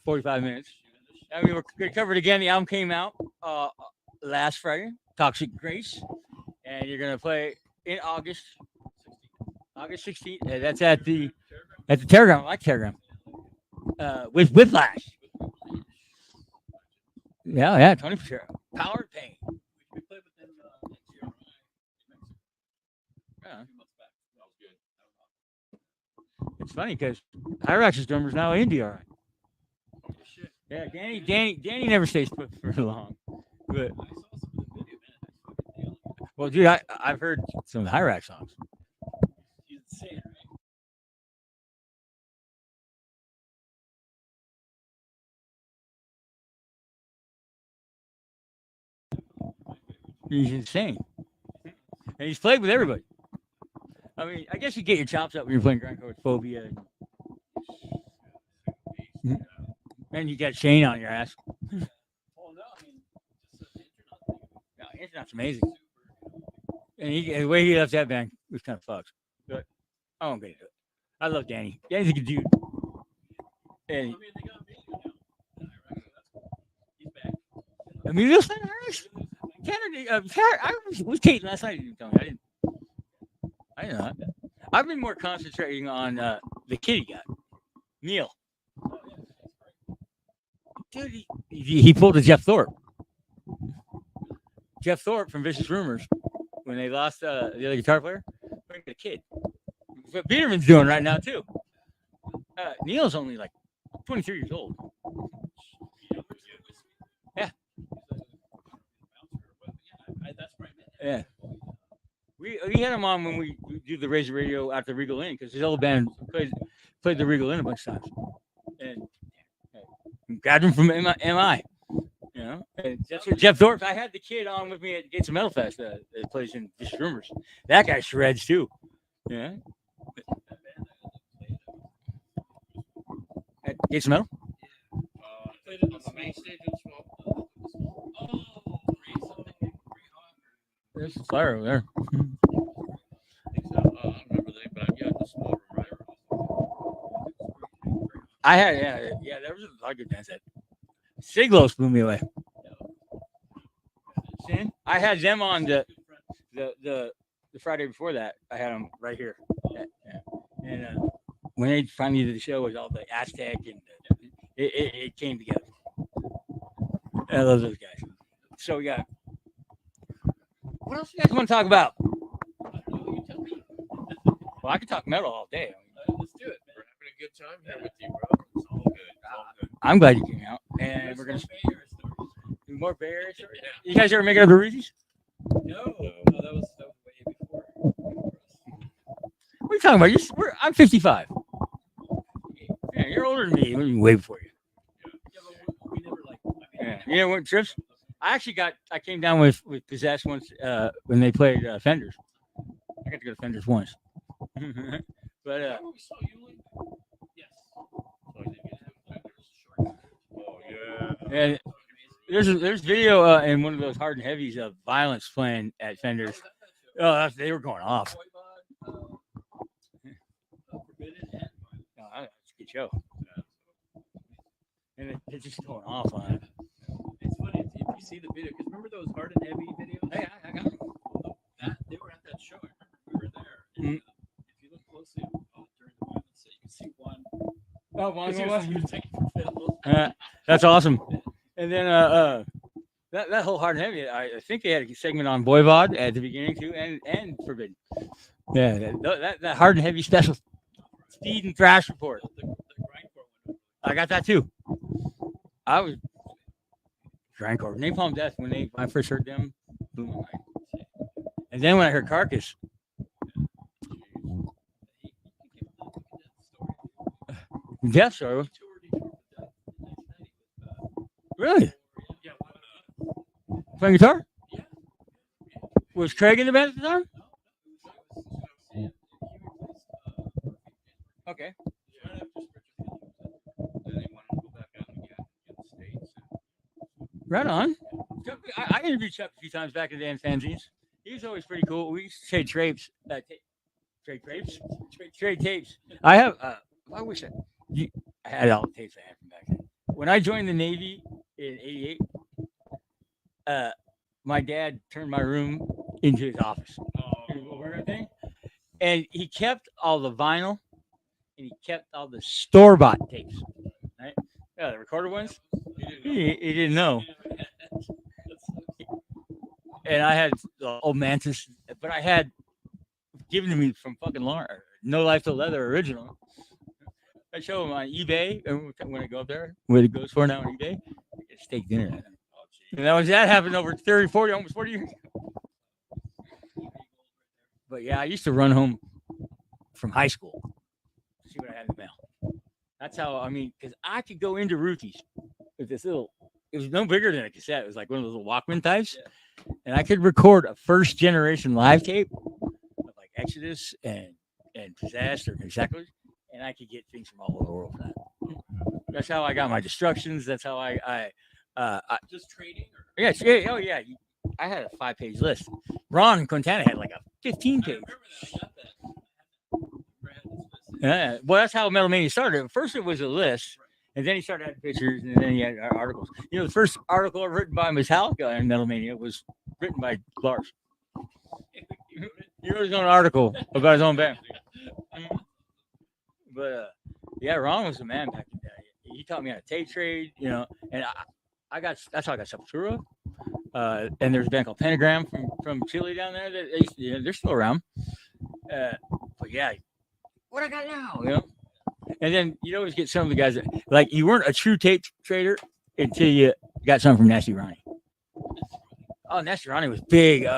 45 minutes. I mean, we're going to cover it again. The album came out last Friday, Toxic Grace, and you're going to play in August 16th. That's at the Telegram. I like Telegram. With Whiplash. Yeah, 20%. Power Pain. We played with them at GRI in Mexico. Yeah. 2 months back. That was good. It's funny because Hyrax's drummer's now in DRI. Oh, shit. Yeah, Danny never stays put for long. But I saw some of the video, man. That's fucking nailed it. well, dude, I've heard some of the Hyrax songs. He's insane, right? He's insane, and he's played with everybody. I mean, I guess you get your chops up when you're playing grindcore with Phobia, and you got Shane on your ass. Oh, no, I mean, just the Intronaut thing. No, Intronaut's amazing, and the way he left that band was kind of fucked. But I won't get into it. I love Danny. Danny's a good dude. I And mean, they got Emilio now. That's cool. He's back. Emilio's playing Hyrax. I was with Kate last night. You tell me. I didn't know that. I've been more concentrating on the kid he got, Neil. Oh, yeah. Dude, he pulled a Jeff Thorpe. Jeff Thorpe from Vicious Rumors, when they lost the other guitar player, bring the kid. What Peterman's doing right now too. Neil's only like 23 years old. Yeah. That's right, man. Yeah. We had him on when we do the Razor Radio at the Regal Inn because his old band played the Regal Inn a bunch of times, and grabbed him from MI, you know. And that's what Jeff Thorpe. I had the kid on with me at Gates of Metal Fest. That plays in Vicious Rumors. That guy shreds too. Yeah. At Gates of Metal. Played on the main stage in Small. There's the flyer over there. I don't remember the name, but yeah, the small room right around. I had there was a lot of good bands that Siglos blew me away. Sin? I had them on the Friday before that. I had them right here. Yeah. And when they finally did the show, it was all the Aztec and it came together. I love those guys. So we got. What else you guys want to talk about? Well, I could talk metal all day. Let's do it, man. We're having a good time here with you, bro. It's all good. It's all good. I'm glad you came out, and we're gonna do more Bay Area stories. You guys ever make it up to Ruthie's? No, that was way before. What are you talking about? I'm 55. Yeah, you're older than me. Way before you. Yeah, but we never like. Yeah. You know what trips? I came down with Possessed once when they played Fenders. I got to go to Fenders once. But we saw you like. Yes. So I did get to Fenders. Oh yeah. and there's video in one of those hard and heavies of Violence playing at Fenders. Oh, they were going off. Forbidden and Oh, that's a good show. And they're just going off on it. it's funny if you see the video, because remember those hard and heavy videos? Hey, I got it. They were at that show. I remember we were there. And, if you look closely during the Violence set, you can see one. Oh, one He was taking for fiddle. That's awesome. And then that whole hard and heavy, I think they had a segment on Voivod at the beginning too, and Forbidden. Yeah, that hard and heavy special speed and thrash report. The grindcore one. I got that too. I was grindcore. Napalm Death when I first heard them, blew my mind. And then when I heard Carcass, Death Story. Really? Yeah. Playing guitar? Yeah. Was Craig in the band at the time? Okay. Right on. I interviewed Chuck a few times back in the day in fanzines. He was always pretty cool. We used to trade tapes. Trade tapes. I have. I wish I had all the tapes I had from back then. When I joined the Navy in '88, my dad turned my room into his office. And he kept all the vinyl, and he kept all the store-bought tapes. Right? Yeah, the recorded ones. He didn't know. And I had old Mantis, but I had given to me from fucking Lauren, No Life to Leather original. I show them on eBay when I go up there, what it goes for now on eBay. I get steak dinner. And that happened over 30, 40, almost 40 years ago. But yeah, I used to run home from high school to see what I had in the mail. That's how, because I could go into Ruthie's with this little, it was no bigger than a cassette. It was like one of those little Walkman types. Yeah. And I could record a first generation live tape of like Exodus and Possessed or Exactly. And I could get things from all over the world for that. That's how I got my Destructions. That's how I just trading. Yeah. Oh yeah. I had a 5-page list. Ron Quintana had like a 15-page. I remember that. I got that. Yeah. Well, that's how Metal Mania started. At first, it was a list, and then he started adding pictures, and then he had articles. You know, the first article ever written by Metallica in Metal Mania was written by Lars. He wrote his own article about his own band. But yeah, Ron was the man back in the day. He taught me how to tape trade, and that's how I got Sepultura. And there's a band called Pentagram from Chile down there that they're still around. But yeah, what I got now, And then you'd always get some of the guys that like you weren't a true tape trader until you got something from Nasty Ronnie. Oh, Nasty Ronnie was big.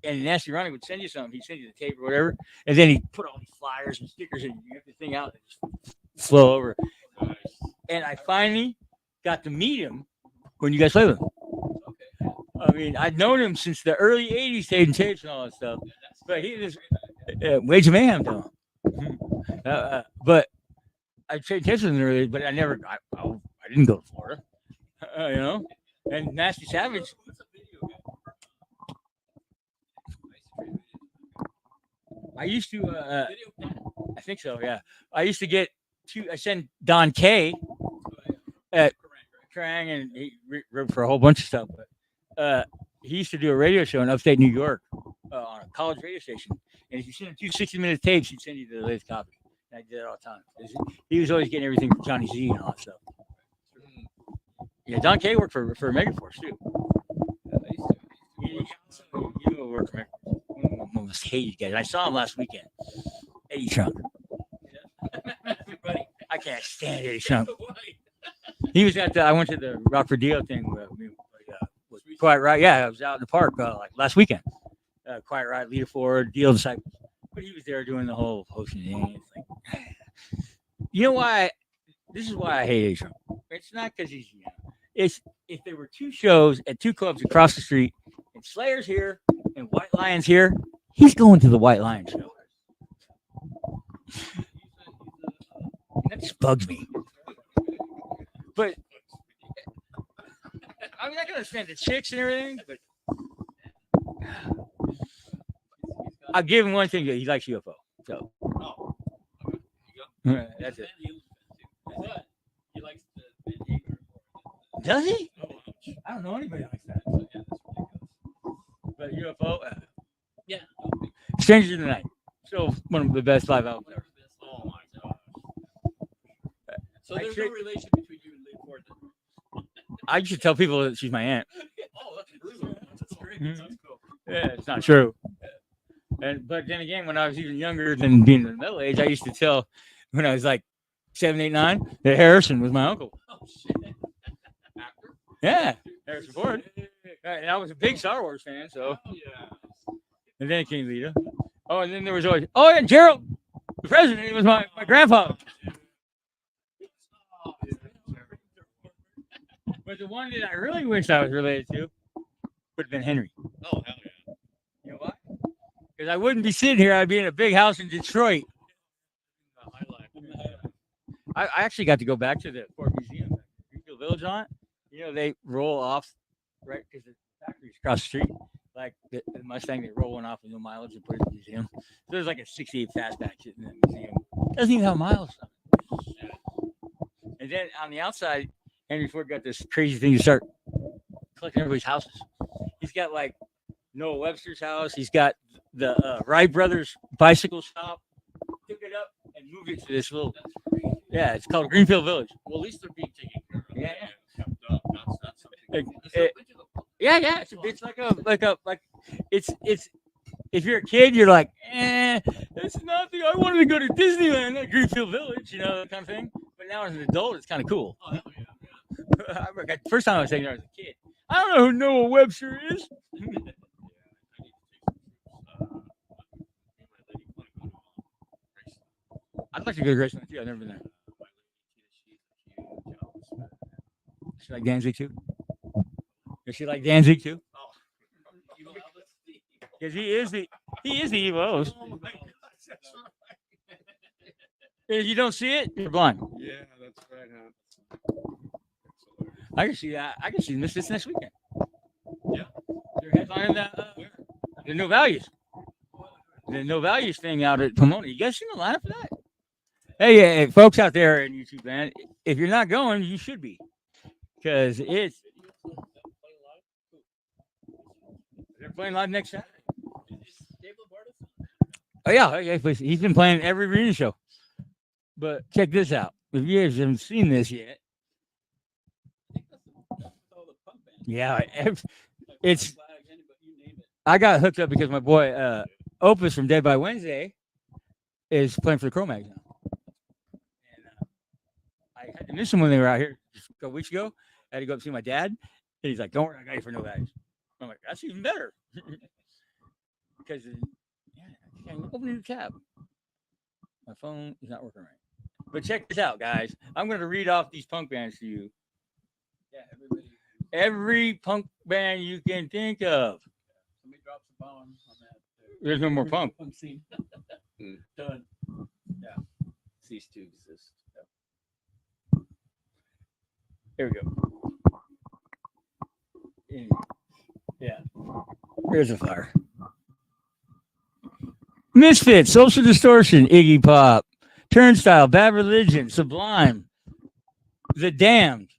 And Nasty Ronnie would send you something. He'd send you the tape or whatever, and then he'd put all these flyers and stickers and you get the thing out and just flow over. And I finally got to meet him when you guys played with him. I mean, I'd known him since the early '80s, taking tapes and all that stuff. But he was Wage of Mayhem, though. But I traded tapes with him early, but I never. I didn't go to Florida, you know. And Nasty Savage. What's a video game? I used to. Video game. I think so. Yeah. I used to get two. I sent Don K at Krang, and he wrote for a whole bunch of stuff. But he used to do a radio show in upstate New York on a college radio station. And if you sent him 2 60-minute tapes, he'd send you the latest copy. And I did it all the time. He was always getting everything from Johnny Z and all that stuff. Yeah, Don K worked for Megaforce too. He also worked for Megaforce. One of the most hated guys. I saw him last weekend. Eddie Trunk. I can't stand Eddie Trunk. He was at I went to the Rock for Dio thing with Quiet Riot. Yeah, I was out in the park like last weekend. Quiet Riot, Leader Ford, Dio Disciples. But he was there doing the whole hosting thing. It's like, you know why? This is why I hate Eddie Trunk. It's not because he's It's if there were 2 shows at 2 clubs across the street, and Slayer's here and White Lion's here, he's going to the White Lion show. That just bugs me. But I mean, I can understand the chicks and everything, but I'll give him one thing: he likes UFO. So that's it. He likes the Does he? I don't know anybody likes that. But UFO, yeah. Strangers in the Night, still one of the best live albums ever. Oh my gosh. So there's Actually, no relation between you and Lee Ford. I used to tell people that she's my aunt. Oh, that's brutal. That's great. Mhm. That's cool. Yeah, it's not true. But then again, when I was even younger than being in the middle age, I used to tell when I was like 7, 8, 9 that Harrison was my uncle. Oh shit. Actor? Yeah, Harrison Ford. And I was a big Star Wars fan, so. Oh yeah. And then King Lita. Oh, and then there was always, oh, yeah, Gerald, the president. He was my grandfather. But the one that I really wish I was related to would have been Henry. Oh, hell yeah. You know why? Because I wouldn't be sitting here. I'd be in a big house in Detroit. I actually got to go back to the Ford Museum, Greenfield Village on it. You know, they roll off, right? Because the factory's across the street. Like the Mustang, they roll one off with no mileage and put it in the museum. So there's like a 68 fastback sitting in the museum. Doesn't even have miles on it. And then on the outside, Henry Ford got this crazy thing to start collecting everybody's houses. He's got like Noah Webster's house. He's got the Wright Brothers bicycle shop. Took it up and moved it to this little. Yeah, it's called Greenfield Village. Well, at least they're being taken care of. Yeah. Kept up. That's something. Yeah. It's like it's if you're a kid, you're like, that's nothing. I wanted to go to Disneyland, not Greenfield Village, you know, that kind of thing. But now as an adult, it's kind of cool. Oh, hell yeah. I remember the first time I was taking there as a kid. I don't know who Noah Webster is. I'd like to go to Graceland too. I've never been there. She like Danzig too? Does she like Danzig too? Because he is the evil host. If you don't see it, you're blind. Yeah, that's right, huh? I can see that. I can see this next weekend. Yeah. They're headlining the No Values. The No Values thing out at Pomona. You guys seen the lineup for that? Hey, folks out there in YouTube land, if you're not going, you should be. Because they're playing live next Saturday. Oh, yeah, please. He's been playing every arena show. But check this out. If you guys haven't seen this yet, yeah, it's. I got hooked up because my boy Opus from Dead by Wednesday is playing for the Cro-Mags now. And I had to miss him when they were out here just a couple weeks ago. I had to go up and see my dad. And he's like, "Don't worry, I got you for no values." I'm like, "That's even better." Because I can't open the tab. My phone is not working right. But check this out, guys. I'm going to read off these punk bands to you. Yeah, everybody. Every punk band you can think of. Somebody drops a bomb on that. There's no more punk. Punk scene. Mm. Done. Cease to exist. Here we go. Yeah. There's a fire. Misfits, Social Distortion, Iggy Pop, Turnstile, Bad Religion, Sublime, The Damned,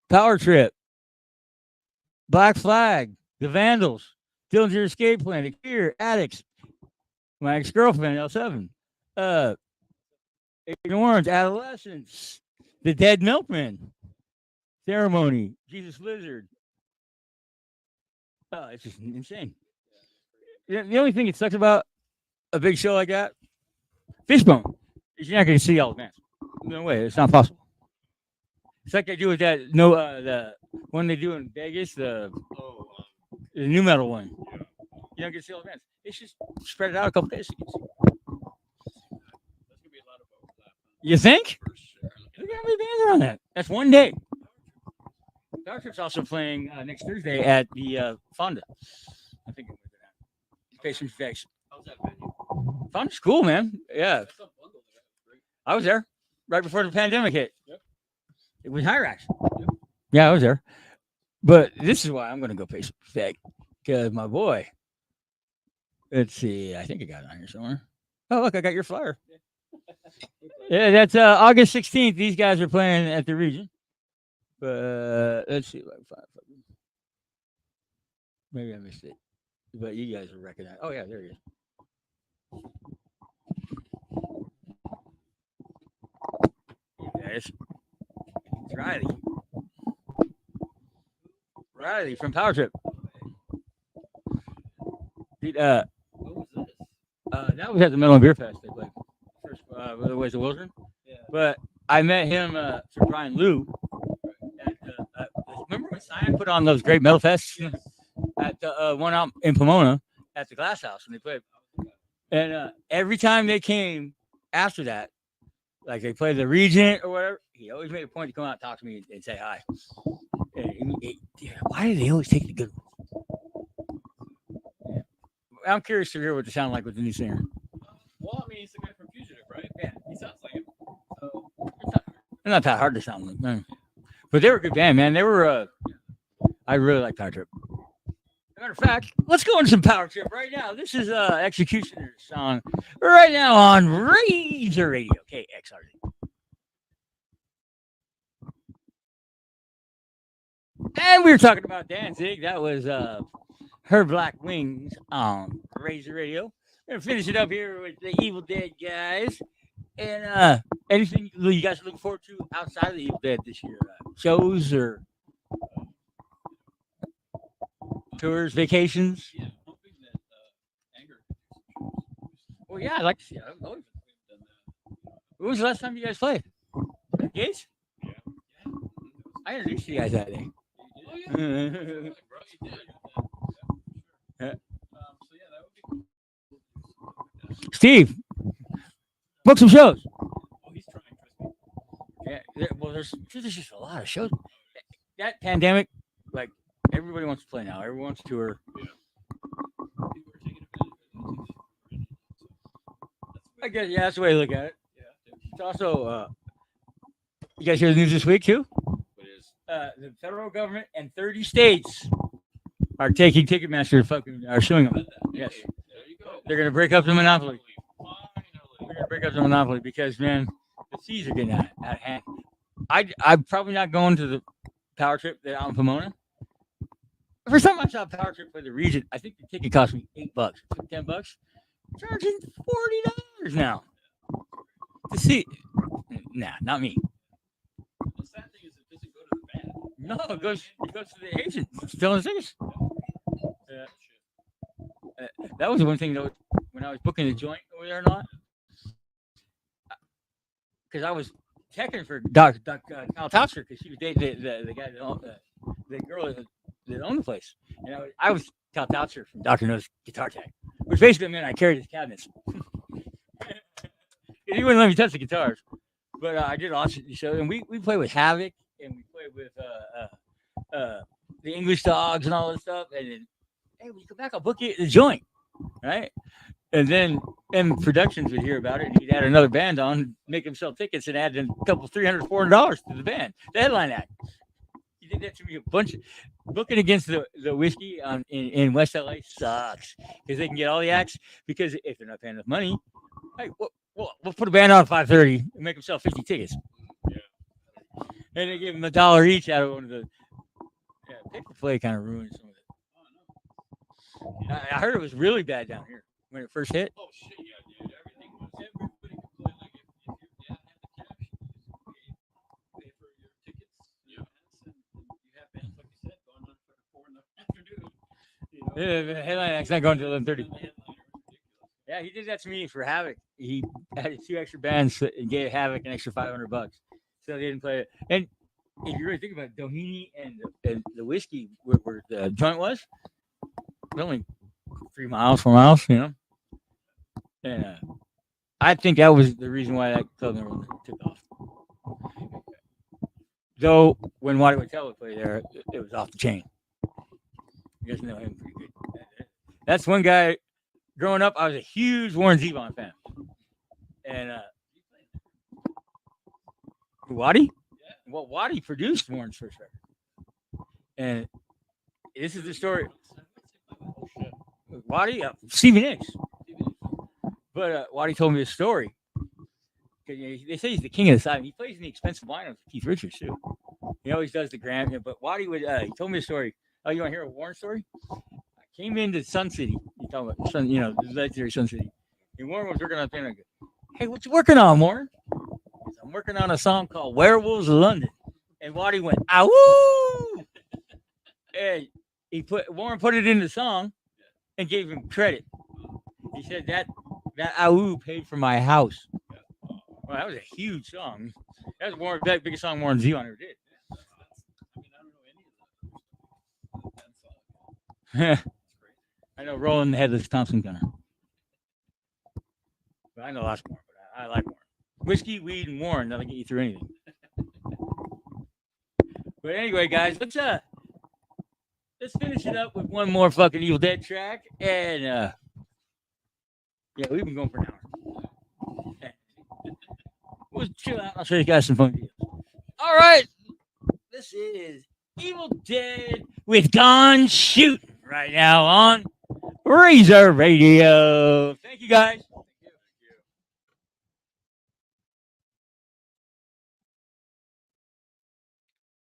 Power Trip, Black Flag, The Vandals, Dillinger Escape Plan, The Cure, Addicts, My Ex-Girlfriend, L7, Ignorance, Adolescence, The Dead Milkmen, Ceremony, Jesus Lizard. Oh, it's just insane. The only thing that sucks about a big show like that, Fishbone, is you're not going to see all the bands. No way, it's not possible. It's like they do with that the one they do in Vegas, the new metal one. You don't get to see all the bands. It's just spread it out a couple days. There's gonna be a lot of overlap. You think? For sure. Look at how many bands are on that. That's one day. Power Trip's also playing next Thursday at the Fonda. I think it's Patient Face. How's that venue? Fonda's cool, man. Yeah, That's not bundled. That's great. I was there right before the pandemic hit. Yep. It was Hyrax. Yeah, I was there. But this is why I'm going to go Patient Face because my boy. Let's see. I think I got it on here somewhere. Oh, look, I got your flyer. Yeah, that's August 16th. These guys are playing at the Region. But let's see if I can find it. Maybe I missed it. But you guys will recognize. Oh, yeah, there he is. Guys. It's Riley. Riley from Power Trip. Dude, What was this? that was at the Metal and Beer Fest. They played first. Was it Wilson? Yeah. But I met him through Brian Liu. Remember when Cyan put on those great metal fests at the one out in Pomona at the Glass House when they played? And every time they came after that, like they played the Regent or whatever, he always made a point to come out and talk to me and say hi. Why do they always take the good ones? Yeah. I'm curious to hear what they sound like with the new singer. Well, I mean, he's the guy from Fugitive, right? Yeah. He sounds like him. So, They're not that hard to sound like, man. But they were a good band, man. They were. I really like Power Trip. As a matter of fact, let's go into some Power Trip right now. This is Executioner's song right now on Razor Radio, KXRZ. And we were talking about Danzig. That was Her Black Wings on Razor Radio. We're gonna finish it up here with the Evildead guys. And anything you guys are looking forward to outside of the Evildead this year? Shows or tours, vacations? yeah, I'm hoping that Anger can do some shows. Well, yeah, I'd like to see it. We've done that. When was the last time you guys played? Gates? Yeah. I introduced you guys that day. Oh, yeah. Bro, you did. Yeah, Yeah. so, yeah, that would be cool. Steve, book some shows. Oh, he's trying, trust me. Yeah, well, there's just a lot of shows. That pandemic, like everybody wants to play now. Everyone wants to tour. People are taking advantage of it. I guess yeah, that's the way to look at it. Yeah. It's also, you guys hear the news this week too? What is? The federal government and 30 states are taking Ticketmaster fucking are suing them. Yes, There you go. they're gonna break up the monopoly. Finally. They're gonna break up the monopoly because man, the fees are getting out of hand. I'm probably not going to the Power Trip that out in Pomona. For some I saw Power Trip for the Region. I think the ticket cost me $8, $10. Charging $40 now to see. Nah, not me. The sad thing is it doesn't go to the band. No, it goes to the agent selling tickets. That was one thing though when I was booking the joint over there or not, because I was checking for Kyle Topster because she was dating the guy that owned the girl that owned the place, and I was Kyle Topster from Dr. No's Guitar Tech, which basically meant I carried his cabinets. He wouldn't let me touch the guitars, but I did launch the show, and we play with Havoc with the English Dogs and all this stuff. And then, hey, when you come back, I'll book you at the joint, right? And then M Productions would hear about it, and he'd add another band on, make him sell tickets, and add a couple $300, $400 to the band, the headline act. He did that to me a bunch. Booking against the whiskey in West LA sucks because they can get all the acts. Because if they're not paying enough money, hey, we'll put a band on at 5:30 and make them sell 50 tickets. Yeah. And they give them $1 each out of one of the pay-per-play kind of ruins some of it. I heard it was really bad down here when it first hit. Oh shit, yeah, dude. Everything was. Everybody could play. Like if you have the cash, you just pay for your tickets. Yeah. And you have bands like you said going on for 4 in the afternoon. You know? Yeah, the headline act's not going until 11:30. And the headliner was ridiculous. Yeah, he did that to me for Havoc. He added 2 extra bands and gave Havoc an extra $500, so they didn't play it. And if you really think about it, Doheny and the whiskey where the joint was, only 3 miles, 4 miles, you know. And I think that was the reason why that club never took off. Though when Waddy Wachtel would play there, it was off the chain. You guys know him pretty good. That's one guy. Growing up, I was a huge Warren Zevon fan. And Waddy? Yeah. Well, Waddy produced Warren's first record. And this is the story. Oh shit. Waddy, Stevie Nicks. But Waddy told me a story. They say he's the king of the side. He plays in the expensive lineup with Keith Richards, too. He always does the Grammy. But Waddy would, he told me a story. Oh, you want to hear a Warren story? I came into Sun City. You talking about Sun, the legendary Sun City. And Warren was working on a thing. I go, hey, what you working on, Warren? He said, I'm working on a song called Werewolves of London. And Waddy went, "Awoo!" And Warren put it in the song and gave him credit. He said that "Awoo" paid for my house. Well, that was a huge song. That was the biggest song Warren Zevon ever did. I mean, I don't know any of that song. I know Rolling the Headless Thompson Gunner. But I know lots more, but I like Warren. Whiskey, weed, and Warren, that'll get you through anything. But anyway, guys, let's finish it up with one more fucking Evildead track. And yeah, we've been going for an hour. We'll chill out. I'll show you guys some fun videos. All right. This is Evildead with Gone Shooting right now on Razor Radio. Thank you, guys.